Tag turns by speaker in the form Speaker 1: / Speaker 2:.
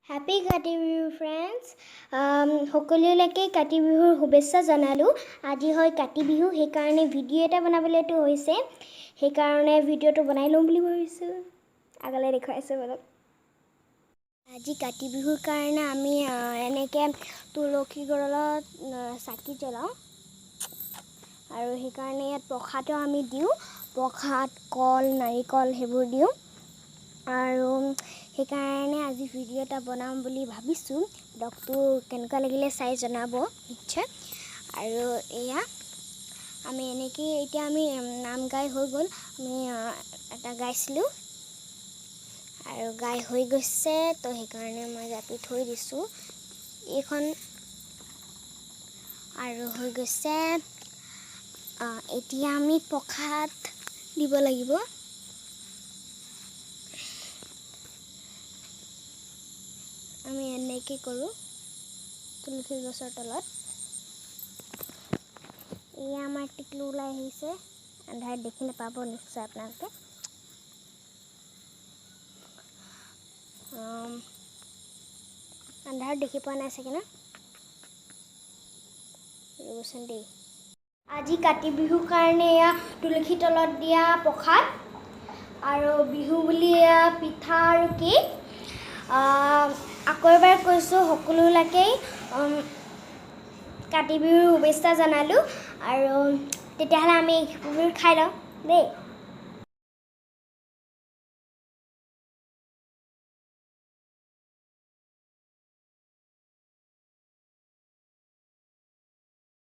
Speaker 1: Happy Kati Bihu friends. সকলোলৈকে কাতি বিহুৰ শুভেচ্ছা জনালো। আজি হয় কাতি বিহু, সেই কাৰণে ভিডিও এটা বনাবলৈটো হৈছে। সেই কাৰণে ভিডিওটো বনাই লম বুলি ভাবিছো। আগলৈ দেখাইছো বলক। আজি কাতি বিহুৰ কাৰণে আমি এনেকে তুলসী গছত চাকি জ্বলাও। আৰু সেই কাৰণে ইয়াত প্ৰসাদও আমি দিও। প্ৰসাদ, কল, নাৰিকল হেবোৰ দিও। আৰু সেইকাৰণে আজি ভিডিও এটা বনাম বুলি ভাবিছো। ডকটো কেনেকুৱা লাগিলে চাই জনাব নিশ্চয়। আৰু এয়া আমি এনেকে এতিয়া আমি নাম গাই হৈ গ'ল। আমি এটা গাইছিলো আৰু গাই হৈ গৈছে, তো সেইকাৰণে মই জাপি থৈ দিছো এইখন। আৰু হৈ গৈছে। এতিয়া আমি প্ৰসাদ দিব লাগিব। আমি এনেকে কৰো তুলসী গছৰ তলত। এয়া আমাৰ টিকলু ওলাই আহিছে। আন্ধাৰত দেখি নাপাব নিশ্চয় আপোনালোকে। আন্ধাৰত দেখি পোৱা নাই চাগে না? ৰ'বচোন দেই। আজি কাতি বিহুৰ কাৰণে এয়া তুলসী তলত দিয়া প্ৰসাদ আৰু বিহু বুলি পিঠা আৰু কেক। আকৌ এবাৰ কৈছো সকলোলৈকে কাতি বিহুৰ শুভেচ্ছা জনালো। আৰু তেতিয়াহ'লে আমি এইবোৰ খাই লওঁ দেই।